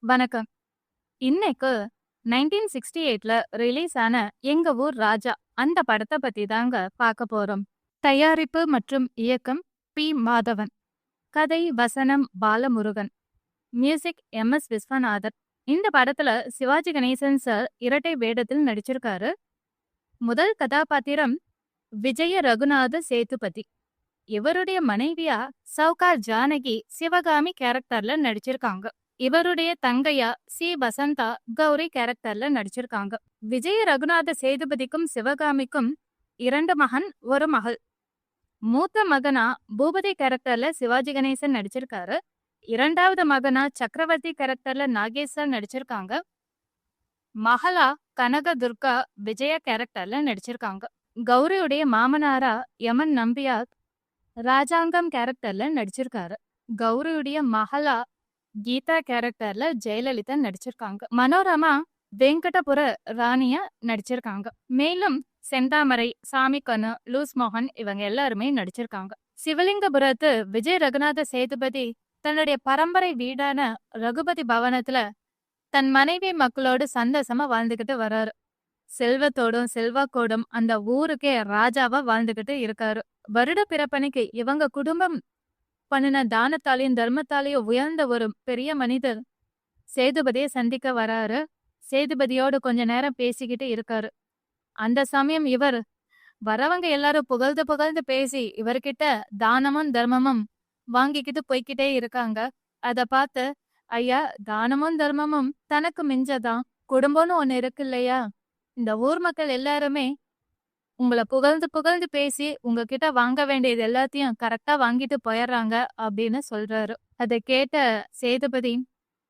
வணக்கம். இன்னைக்கு 1968ல ரிலீஸ் ஆன எங்க ஊர் ராஜா அந்த படத்த பத்தி தாங்க பார்க்க போறோம். தயாரிப்பு மற்றும் இயக்கம் பி. மாதவன். கதை வசனம் பாலமுருகன். Music MS. விஸ்வநாதன். இந்த படத்துல சிவாஜி கணேசன் சார் இரட்டை வேடத்தில் நடிச்சிருக்காரு. முதல் கதாபாத்திரம் விஜய ரகுநாத சேதுபதி. இவருடைய மனைவியா சவுகார் ஜானகி சிவகாமி கேரக்டர்ல நடிச்சிருக்காங்க. இவருடைய தங்கையா சி. வசந்தா கௌரி கேரக்டர்ல நடிச்சிருக்காங்க. விஜய ரகுநாத சேதுபதிக்கும் சிவகாமிக்கும் 2 மகன், 1 மகள். மூத்த மகனா பூபதி கேரக்டர்ல சிவாஜி கணேசன் நடிச்சிருக்காரு. 2வது மகனா சக்கரவர்த்தி கேரக்டர்ல நாகேஷ் சார் நடிச்சிருக்காங்க. மகளா கனக துர்கா விஜயா கேரக்டர்ல நடிச்சிருக்காங்க. கௌரியுடைய மாமனாரா யமன் நம்பியார் ராஜாங்கம் கேரக்டர்ல நடிச்சிருக்காரு. கௌரியுடைய மகளா கீதா கேரக்டர்ல ஜெயலலிதா நடிச்சிருக்காங்க. மனோரமா வெங்கடபுர ராணியா நடிச்சிருக்காங்க. மேலும் செந்தாமரை, சாமிக்கண்ணு, லூஸ் மோகன் இவங்க எல்லாருமே நடிச்சிருக்காங்க. சிவலிங்கபுரத்து விஜய ரகுநாத சேதுபதி தன்னுடைய பரம்பரை வீடான ரகுபதி பவனத்துல தன் மனைவி மக்களோடு சந்தோஷமா வாழ்ந்துகிட்டு வர்றாரு. செல்வத்தோடும் செல்வாக்கோடும் அந்த ஊருக்கே ராஜாவா வாழ்ந்துகிட்டு இருக்காரு. வருட பிறப்பனைக்கு இவங்க குடும்பம் பண்ணின தானத்தாலையும் தர்மத்தாலையும் உயர்ந்த ஒரு பெரிய மனிதர் சேதுபதியை சந்திக்க வராரு. சேதுபதியோடு கொஞ்ச நேரம் பேசிக்கிட்டு இருக்காரு. அந்த சமயம் இவர் வரவங்க எல்லாரும் புகழ்ந்து புகழ்ந்து பேசி இவர்கிட்ட தானமும் தர்மமும் வாங்கிக்கிட்டு போய்கிட்டே இருக்காங்க. அத பார்த்து, ஐயா, தானமும் தர்மமும் தனக்கு மிஞ்சதான், குடும்பம்னு ஒண்ணு இருக்கு இல்லையா? இந்த ஊர் மக்கள் எல்லாருமே உங்களை புகழ்ந்து புகழ்ந்து பேசி உங்ககிட்ட வாங்க வேண்டியது எல்லாத்தையும் கரெக்டா வாங்கிட்டு போயிடுறாங்க அப்படின்னு சொல்றாரு. அதை கேட்ட சேதுபதி,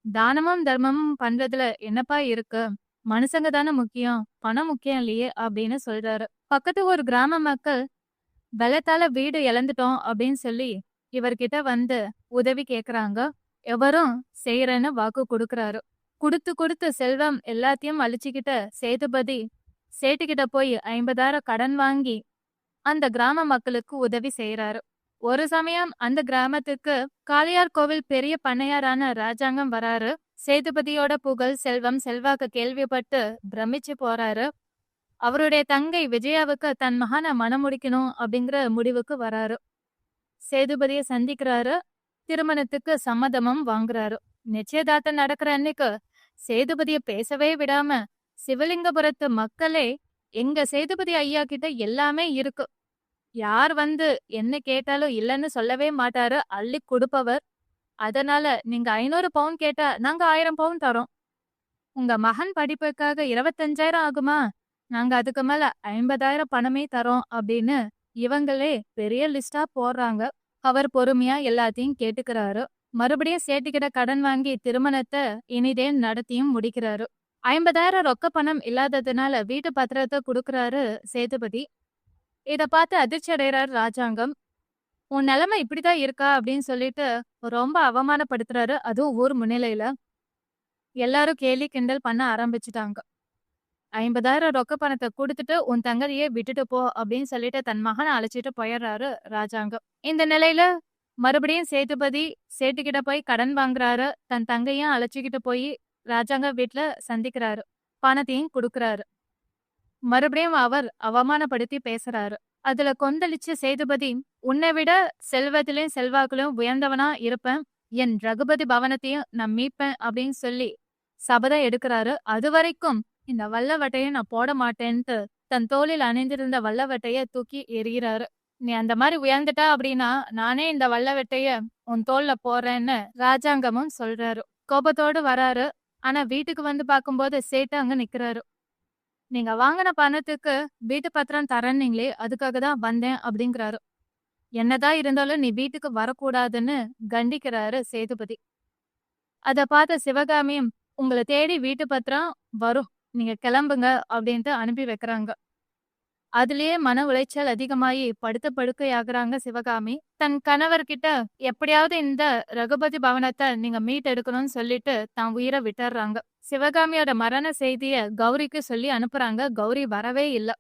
தானமும் தர்மமும் பண்றதுல என்னப்பா இருக்கு? மனுஷங்க தானே முக்கியம், பணம் முக்கியம் இல்லையே அப்படின்னு சொல்றாரு. பக்கத்து ஒரு கிராம மக்கள் பலத்தால வீடு இழந்துட்டோம் அப்படின்னு சொல்லி இவர்கிட்ட வந்து உதவி கேக்குறாங்க. எவரும் செய்யறேன்னு வாக்கு கொடுக்கறாரு. கொடுத்து கொடுத்து செல்வம் எல்லாத்தையும் அழிச்சுக்கிட்ட சேதுபதி சேட்டுக்கிட்ட போய் 50,000 கடன் வாங்கி அந்த கிராம மக்களுக்கு உதவி செய்யறாரு. ஒரு சமயம் அந்த கிராமத்துக்கு காளையார் கோவில் பெரிய பண்ணையாரான ராஜாங்கம் வராரு. சேதுபதியோட புகழ், செல்வம், செல்வாக்கு கேள்விப்பட்டு பிரமிச்சு போறாரு. அவருடைய தங்கை விஜயாவுக்கு தன் மகனை மனம் முடிக்கணும் அப்படிங்கிற முடிவுக்கு வராரு. சேதுபதியை சந்திக்கிறாரு. திருமணத்துக்கு சம்மதமும் வாங்குறாரு. நிச்சயதார்த்தம் நடக்கிற அன்னைக்கு சேதுபதியை பேசவே விடாம சிவலிங்கபுரத்து மக்களே, எங்க சேதுபதி ஐயா கிட்ட எல்லாமே இருக்கு, யார் வந்து என்ன கேட்டாலும் இல்லைன்னு சொல்லவே மாட்டாரு, அள்ளி கொடுப்பவர். அதனால நீங்க 500 பவுன் கேட்டா நாங்க 1000 பவுன் தரோம். உங்க மகன் படிப்புக்காக 25,000 ஆகுமா? நாங்க அதுக்கு மேல 50,000 பணமே தரோம் அப்படின்னு இவங்களே பெரிய லிஸ்டா போடுறாங்க. அவர் பொறுமையா எல்லாத்தையும் கேட்டுக்கிறாரு. மறுபடியும் சேட்டுக்கிட்ட கடன் வாங்கி திருமணத்தை இனிதே நடத்தியும் முடிக்கிறாரு. 50,000 ரொக்க பணம் இல்லாததுனால வீட்டு பத்திரத்தை கொடுக்கறாரு சேதுபதி. இத பார்த்து அதிர்ச்சி அடைறாரு ராஜாங்கம். உன் நிலைமை இப்படிதான் இருக்கா அப்படின்னு சொல்லிட்டு ரொம்ப அவமானப்படுத்துறாரு. அதுவும் ஊர் முன்னிலையில. எல்லாரும் கேலி கிண்டல் பண்ண ஆரம்பிச்சுட்டாங்க. 50,000 ரொக்க பணத்தை கொடுத்துட்டு உன் தங்கையே விட்டுட்டு போ அப்படின்னு சொல்லிட்டு தன் மகனை அழைச்சிட்டு போயிடுறாரு ராஜாங்கம். இந்த நிலையில மறுபடியும் சேதுபதி சேட்டுக்கிட்ட போய் கடன் வாங்குறாரு. தன் தங்கையும் அழைச்சிக்கிட்டு போய் ராஜாங்க வீட்டுல சந்திக்கிறாரு. பணத்தையும் கொடுக்கறாரு. மறுபடியும் அவர் அவமானப்படுத்தி பேசுறாரு. அதுல கொந்தளிச்ச சேதுபதி, உன்னை விட செல்வத்திலும் செல்வாக்கிலும் உயர்ந்தவனா இருப்பேன், என் ரகுபதி பவனத்தையும் நான் மீட்பேன் அப்படின்னு சொல்லி சபதம் எடுக்கிறாரு. அது வரைக்கும் இந்த வல்லவட்டையை நான் போட மாட்டேன்ட்டு தன் தோளில் அணிந்திருந்த வல்லவட்டைய தூக்கி எறிகிறாரு. நீ அந்த மாதிரி உயர்ந்துட்டா அப்படின்னா நானே இந்த வல்லவட்டைய உன் தோல்ல போடுறேன்னு ராஜாங்கமும் சொல்றாரு. கோபத்தோடு வராரு. ஆனா வீட்டுக்கு வந்து பார்க்கும்போது சேட்டு அங்க நிக்கிறாரு. நீங்க வாங்கின பணத்துக்கு வீட்டு பத்திரம் தரேன்னீங்களே, அதுக்காக தான் வந்தேன் அப்படிங்கிறாரு. என்னதான் இருந்தாலும் நீ வீட்டுக்கு வரக்கூடாதுன்னு கண்டிக்கிறாரு சேதுபதி. அத பார்த்த சிவகாமியும், உங்களை தேடி வீட்டு பத்திரம் வரும், நீங்க கிளம்புங்க அப்படின்ட்டு அனுப்பி வைக்கிறாங்க. அதுலயே மன உளைச்சல் அதிகமாயி படுத்த படுக்கையாகுறாங்க சிவகாமி. தன் கணவர்கிட்ட எப்படியாவது இந்த ரகுபதி பவனத்தை நீங்க மீட்டெடுக்கணும்னு சொல்லிட்டு தான் உயிரை விட்டுறாங்க. சிவகாமியோட மரண செய்திய கௌரிக்கு சொல்லி அனுப்புறாங்க. கௌரி வரவே இல்ல.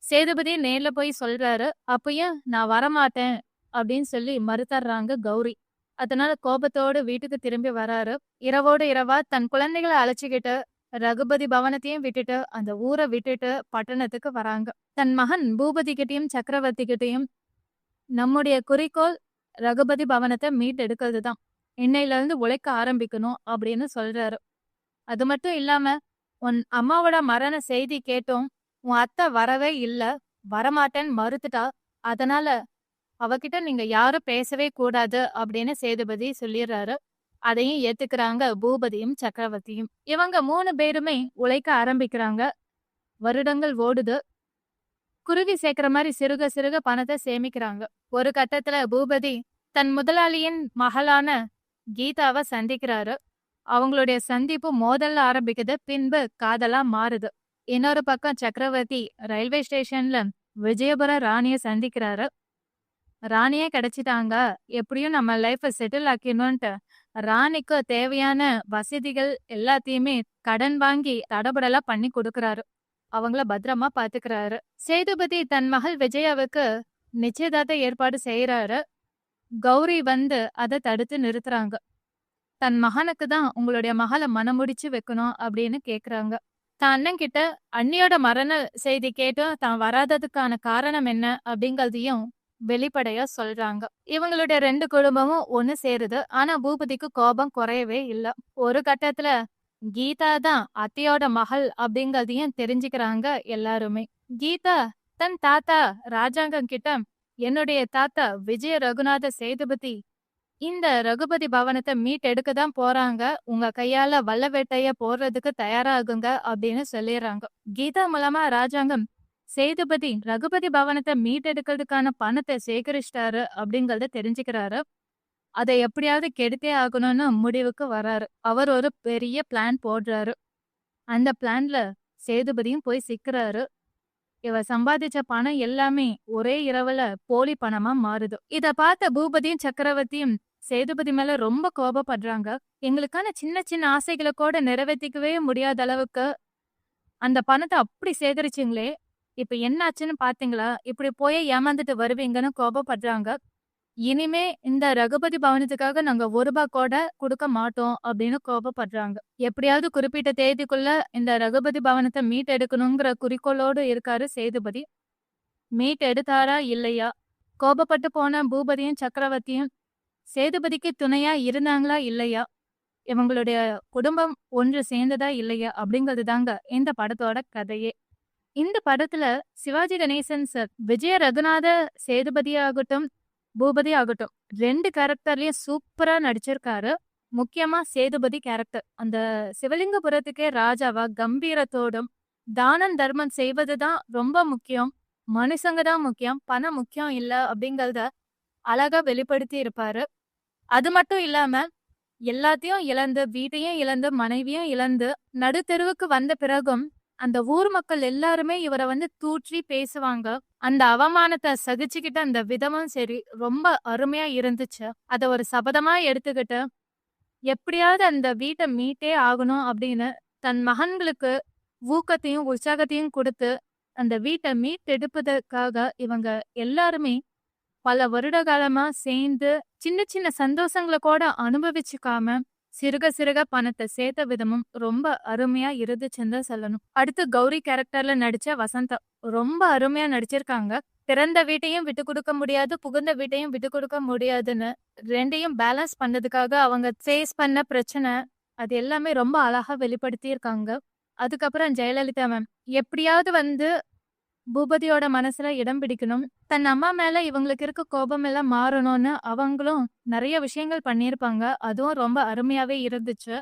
சேதுபதி நேர்ல போய் சொல்றாரு. அப்பயும் நான் வரமாட்டேன் அப்படின்னு சொல்லி மறுத்தர்றாங்க கௌரி. அதனால கோபத்தோட வீட்டுக்கு திரும்பி வராரு. இரவோடு இரவா தன் குழந்தைகள அழைச்சுக்கிட்டு ரகுபதி பவனத்தையும் விட்டுட்டு, அந்த ஊர விட்டுட்டு பட்டணத்துக்கு வராங்க. தன் மகன் பூபதி கிட்டயும், சக்கரவர்த்தி கிட்டயும் நம்முடைய குறிக்கோள் ரகுபதி பவனத்த மீட்டெடுக்கிறது தான். இன்னையிலிருந்து உழைக்க ஆரம்பிக்கணும் அப்படின்னு சொல்றாரு. அது மட்டும் இல்லாம, உன் அம்மாவோட மரண செய்தி கேட்டும், உன் அத்தை வரவே இல்ல. வரமாட்டேன்னு மறுத்துட்டா. அதனால அவகிட்ட நீங்க யாரும் பேசவே கூடாது அப்படின்னு சேதுபதி சொல்லிடுறாரு. அதையும் ஏத்துக்கிறாங்க பூபதியும், சக்கரவர்த்தியும். இவங்க 3 பேருமே உழைக்க ஆரம்பிக்கிறாங்க. வருடங்கள் ஓடுது. குருவி சேர்க்கிற மாரி சிறுக சிறுக பணத்த சேமிக்கிறாங்க. ஒரு கட்டத்துல பூபதி தன் முதலாளியின் மகளான கீதாவ சந்திக்கிறாரு. அவங்களுடைய சந்திப்பு மோதல்ல ஆரம்பிக்குது. பின்பு காதலா மாறுது. இன்னொரு பக்கம் சக்கரவர்த்தி ரயில்வே ஸ்டேஷன்ல விஜயபுர ராணிய சந்திக்கிறாரு. ராணியே கிடைச்சிட்டாங்க. எப்படியும் நம்ம லைஃப செட்டில் ஆக்கிடணும்ன்ட்டு ராணிக்கு தேவையான வசதிகள் எல்லாத்தையுமே கடன் வாங்கி தடபுடலா பண்ணி கொடுக்கறாரு. அவங்கள பத்திரமா பாத்துக்கிறாரு. சேதுபதி தன் மகள் விஜயாவுக்கு நிச்சயதார்த்த ஏற்பாடு செய்யறாரு. கௌரி வந்து அதை தடுத்து நிறுத்துறாங்க. தன் மகனுக்கு தான் உங்களுடைய மகளை மனமுடிச்சு வைக்கணும் அப்படின்னு கேக்குறாங்க. தான் அண்ணன் கிட்ட அண்ணியோட மரண செய்தி கேட்டும் தான் வராததுக்கான காரணம் என்ன அப்படிங்கறதையும் வெளிப்படையா சொல்றாங்க. இவங்களுடைய 2 குடும்பமும் ஒண்ணு சேருது. ஆனா பூபதிக்கு கோபம் குறையவே இல்ல. ஒரு கட்டத்துல கீதா தான் அத்தையோட மகள் அப்படிங்கறதையும் தெரிஞ்சுக்கிறாங்க எல்லாருமே. கீதா தன் தாத்தா ராஜாங்கம் கிட்ட என்னுடைய தாத்தா விஜய ரகுநாத சேதுபதி இந்த ரகுபதி பவனத்தை மீட்டெடுக்க தான் போறாங்க. உங்க கையால வல்ல வேட்டைய போடுறதுக்கு தயாராகுங்க அப்படின்னு சொல்லிடுறாங்க. கீதா மூலமா ராஜாங்கம் சேதுபதி ரகுபதி பவனத்தை மீட்டெடுக்கிறதுக்கான பணத்தை சேகரிச்சிட்டாரு அப்படிங்கறத தெரிஞ்சுக்கிறாரு. அதை எப்படியாவது கெடுத்தே ஆகணும்னு முடிவுக்கு வராரு. அவர் ஒரு பெரிய பிளான் போடுறாரு. அந்த பிளான்ல சேதுபதியும் போய் சிக்கிறாரு. இவர் சம்பாதிச்ச பணம் எல்லாமே ஒரே இரவுல போலி பணமா மாறுது. இத பார்த்த பூபதியும் சக்கரவர்த்தியும் சேதுபதி மேல ரொம்ப கோபப்படுறாங்க. எங்களுக்கான சின்ன சின்ன ஆசைகளை கூட நிறைவேற்றிக்கவே முடியாத அளவுக்கு அந்த பணத்தை அப்படி சேகரிச்சிங்களே, இப்ப என்னாச்சுன்னு பாத்தீங்களா? இப்படி போய் ஏமாந்துட்டு வருவீங்கன்னு கோபப்படுறாங்க. இனிமே இந்த ரகுபதி பவனத்துக்காக நாங்க ₹1 கூட கொடுக்க மாட்டோம் அப்படின்னு கோபப்படுறாங்க. எப்படியாவது குறிப்பிட்ட தேதிக்குள்ள இந்த ரகுபதி பவனத்தை மீட்டெடுக்கணுங்கிற குறிக்கோளோடு இருக்காரு சேதுபதி. மீட்டெடுத்தாரா இல்லையா? கோபப்பட்டு போன பூபதியும் சக்கரவர்த்தியும் சேதுபதிக்கு துணையா இருந்தாங்களா இல்லையா? இவங்களுடைய குடும்பம் ஒன்று சேர்ந்ததா இல்லையா? அப்படிங்கிறது தாங்க இந்த படத்தோட கதையே. இந்த படத்துல சிவாஜி கணேசன் சார் விஜய ரகுநாத சேதுபதி ஆகட்டும், பூபதி ஆகட்டும் 2 கேரக்டர்லயும் சூப்பரா நடிச்சிருக்காரு. முக்கியமா சேதுபதி கேரக்டர் அந்த சிவலிங்கபுரத்துக்கே ராஜாவா கம்பீரத்தோடும் தானம் தர்மம் செய்வதுதான் ரொம்ப முக்கியம், மனுஷங்க தான் முக்கியம், பணம் முக்கியம் இல்ல அப்படிங்கறத அழகா வெளிப்படுத்தி இருப்பாரு. அது மட்டும் இல்லாம எல்லாத்தையும் இழந்து வீட்டையும் இழந்து மனைவியும் இழந்து நடுத்தெருவுக்கு வந்த பிறகும் அந்த ஊர் மக்கள் எல்லாருமே இவரை வந்து தூற்றி பேசுவாங்க. அந்த அவமானத்தை சகிச்சுக்கிட்ட அந்த விதமும் சரி ரொம்ப அருமையா இருந்துச்சு. அத ஒரு சபதமா எடுத்துக்கிட்டு எப்படியாவது அந்த வீட்டை மீட்டே ஆகணும் அப்படின்னு தன் மகன்களுக்கு ஊக்கத்தையும் உற்சாகத்தையும் கொடுத்து அந்த வீட்டை மீட்டெடுப்பதற்காக இவங்க எல்லாருமே பல வருட காலமா சேர்ந்து சின்ன சின்ன சந்தோஷங்களை கூட அனுபவிச்சுக்காம சிறுக சிறுக பணத்தை சேர்த்த விதமும் ரொம்ப அருமையா இருந்துச்சுன்னு தான் சொல்லணும். அடுத்து கௌரி கேரக்டர்ல நடிச்ச வசந்தா ரொம்ப அருமையா நடிச்சிருக்காங்க. பிறந்த வீட்டையும் விட்டு கொடுக்க முடியாது, புகுந்த வீட்டையும் விட்டு கொடுக்க முடியாதுன்னு 2யும் பேலன்ஸ் பண்ணதுக்காக அவங்க ஃபேஸ் பண்ண பிரச்சனை அது எல்லாமே ரொம்ப அழகா வெளிப்படுத்தி இருக்காங்க. அதுக்கப்புறம் ஜெயலலிதா மேம் எப்படியாவது வந்து பூபதியோட மனசுல இடம் பிடிக்கணும், தன் அம்மா மேல இவங்களுக்கு இருக்க கோபம் எல்லாம் மாறணும்னு அவங்களும் நிறைய விஷயங்கள் பண்ணியிருப்பாங்க. அதுவும் ரொம்ப அருமையாவே இருந்துச்சு.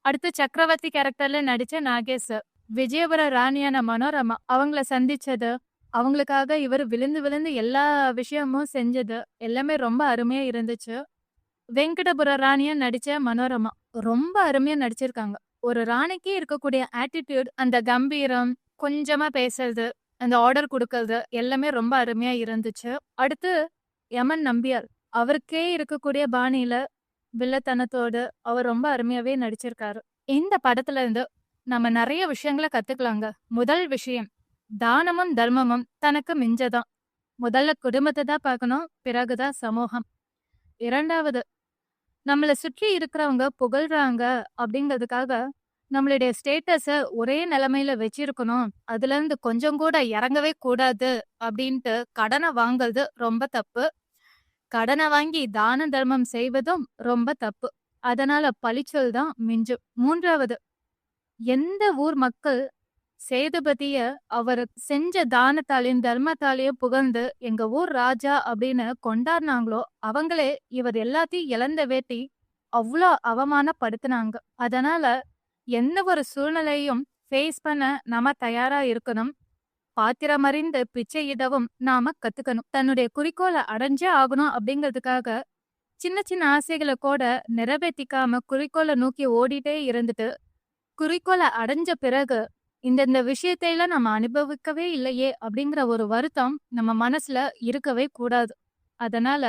அடுத்து சக்கரவர்த்தி கேரக்டர்ல நடிச்ச நாகேஷ், விஜயபுர ராணியான மனோரமா அவங்கள சந்திச்சது, அவங்களுக்காக இவர் விழுந்து விழுந்து எல்லா விஷயமும் செஞ்சது எல்லாமே ரொம்ப அருமையா இருந்துச்சு. வெங்கடபுர ராணியா நடிச்ச மனோரமா ரொம்ப அருமையா நடிச்சிருக்காங்க. ஒரு ராணிக்கு இருக்கக்கூடிய ஆட்டிடியூட், அந்த கம்பீரம், கொஞ்சமா பேசுறது, அந்த ஆர்டர் கொடுக்கறது எல்லாமே ரொம்ப அருமையா இருந்துச்சு. அடுத்து யமன் நம்பியார் அவருக்கே இருக்கக்கூடிய பாணியில வில்லத்தனத்தோடு அவர் ரொம்ப அருமையாவே நடிச்சிருக்காரு. இந்த படத்துல இருந்து நம்ம நிறைய விஷயங்களை கத்துக்கலாங்க. முதல் விஷயம், தானமும் தர்மமும் தனக்கு மிஞ்சதான். முதல்ல குடும்பத்தை தான் பார்க்கணும், பிறகுதான் சமூகம். இரண்டாவது, நம்மள சுற்றி இருக்கிறவங்க புகழ்றாங்க அப்படிங்கிறதுக்காக நம்மளுடைய ஸ்டேட்டஸ ஒரே நிலைமையில வச்சிருக்கணும். அதுலேருந்து கொஞ்சம் கூட இறங்கவே கூடாது அப்படின்ட்டு கடன வாங்குறது ரொம்ப தப்பு. கடன வாங்கி தான தர்மம் செய்வதும் ரொம்ப தப்பு. அதனால பழிச்சொல் தான் மிஞ்சும். 3வது, எந்த ஊர் மக்கள் சேதுபதிய அவரு செஞ்ச தானத்தாலயும், தர்மத்தாலயும் புகழ்ந்து எங்க ஊர் ராஜா அப்படின்னு கொண்டாடுனாங்களோ, அவங்களே இவர் எல்லாத்தையும் இழந்த வேட்டி அவ்ளோ அவமானப்படுத்துனாங்க. அதனால எந்த ஒரு சூழ்நிலையும் ஃபேஸ் பண்ண நாம தயாரா இருக்கணும். பாத்திரமறிந்து பிச்சையிடவும் நாம கத்துக்கணும். தன்னுடைய குறிக்கோள அடைஞ்சே ஆகணும் அப்படிங்கிறதுக்காக சின்ன சின்ன ஆசைகள கூட நிறைவேத்திக்காம குறிக்கோள நோக்கி ஓடிட்டே இருந்துட்டு, குறிக்கோள அடைஞ்ச பிறகு இந்த விஷயத்தை எல்லாம் நம்ம அனுபவிக்கவே இல்லையே அப்படிங்கிற ஒரு வருத்தம் நம்ம மனசுல இருக்கவே கூடாது. அதனால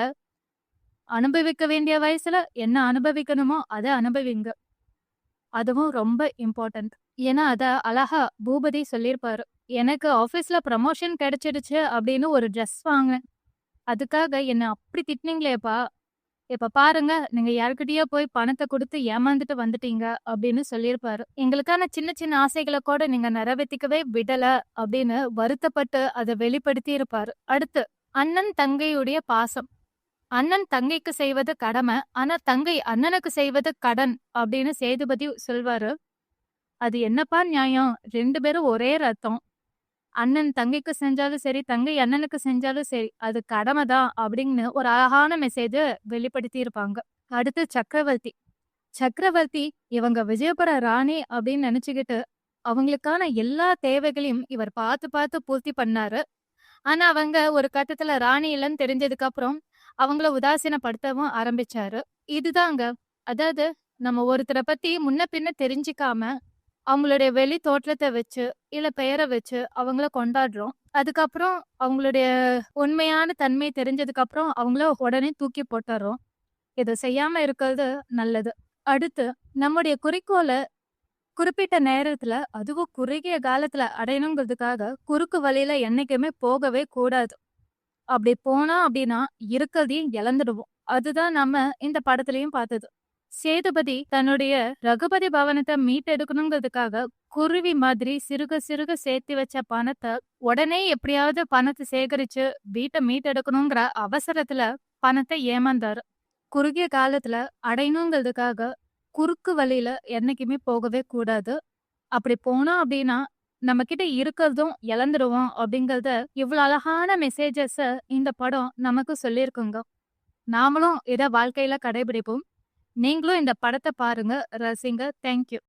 அனுபவிக்க வேண்டிய வயசுல என்ன அனுபவிக்கணுமோ அத அனுபவிங்க. அதுவும் ரொம்ப இம்பார்ட்டன்ட். ஏன்னா அத அழகா பூபதி சொல்லியிருப்பாரு. எனக்கு ஆஃபீஸ்ல ப்ரமோஷன் கிடைச்சிடுச்சு அப்படின்னு ஒரு ட்ரெஸ் வாங்குனேன். அதுக்காக என்ன அப்படி திட்டினீங்களேப்பா! இப்ப பாருங்க, நீங்க யார்கிட்டயோ போய் பணத்த குடுத்து ஏமாந்துட்டு வந்துட்டீங்க அப்படின்னு சொல்லியிருப்பாரு. எங்களுக்கான சின்ன சின்ன ஆசைகள கூட நீங்க நிறைவேத்திக்கவே விடல அப்படின்னு வருத்தப்பட்டு அத வெளிப்படுத்தி இருப்பாரு. அடுத்து, அண்ணன் தங்கையுடைய பாசம். அண்ணன் தங்கைக்கு செய்வது கடமை. ஆனா தங்கை அண்ணனுக்கு செய்வது கடன் அப்படின்னு சேதுபதி சொல்வாரு. அது என்னப்பா நியாயம்? 2 பேரும் ஒரே ரத்தம். அண்ணன் தங்கைக்கு செஞ்சாலும் சரி, தங்கை அண்ணனுக்கு செஞ்சாலும் சரி, அது கடமை தான் அப்படின்னு ஒரு அழகான மெசேஜ வெளிப்படுத்தி இருப்பாங்க. அடுத்து சக்கரவர்த்தி. சக்கரவர்த்தி இவங்க விஜயபுர ராணி அப்படின்னு நினைச்சுக்கிட்டு, அவங்களுக்கான எல்லா தேவைகளையும் இவர் பார்த்து பார்த்து பூர்த்தி பண்ணாரு. ஆனா அவங்க ஒரு கட்டத்துல ராணி இல்லன்னு தெரிஞ்சதுக்கு அப்புறம் அவங்கள உதாசீனப்படுத்தவும் ஆரம்பிச்சாரு. இதுதாங்க. அதாவது நம்ம ஒருத்தர பத்தி முன்ன பின்ன தெரிஞ்சுக்காம, அவங்களுடைய வெளி தோற்றத்த வச்சு, இல்ல பெயர வச்சு அவங்கள கொண்டாடுறோம். அதுக்கப்புறம் அவங்களுடைய உண்மையான தன்மை தெரிஞ்சதுக்கு அப்புறம் அவங்கள உடனே தூக்கி போட்டுர்றோம். இத செய்யாம இருக்கிறது நல்லது. அடுத்து, நம்முடைய குறிக்கோள குறிப்பிட்ட நேரத்துல, அதுவும் குறுகிய காலத்துல அடையணுங்கிறதுக்காக குறுக்கு வழியில என்னைக்குமே போகவே கூடாது. அப்படி போனா அப்படின்னா இருக்கிறதையும் இழந்துடுவோம். அதுதான் நம்ம இந்த படத்துலயும் பார்த்தது. சேதுபதி தன்னுடைய ரகுபதி பவனத்தை மீட்டெடுக்கணுங்கிறதுக்காக குருவி மாதிரி சிறுக சிறுக சேர்த்து வச்ச பணத்தை உடனே எப்படியாவது பணத்தை சேகரிச்சு வீட்டை மீட்டெடுக்கணுங்கிற அவசரத்துல பணத்தை ஏமாந்தாரு. குறுகிய காலத்துல அடையணுங்கிறதுக்காக குறுக்கு வழியில என்னைக்குமே போகவே கூடாது. அப்படி போனோம் அப்படின்னா நம்ம கிட்ட இருக்கிறதும் இழந்துருவோம் அப்படிங்கறத இவ்வளவு அழகான மெசேஜஸ இந்த படம் நமக்கு சொல்லியிருக்குங்க. நாமளும் இத வாழ்க்கையில கடைபிடிப்போம். நீங்களும் இந்த படத்த பாருங்க, ரசிங்க. தேங்க்யூ.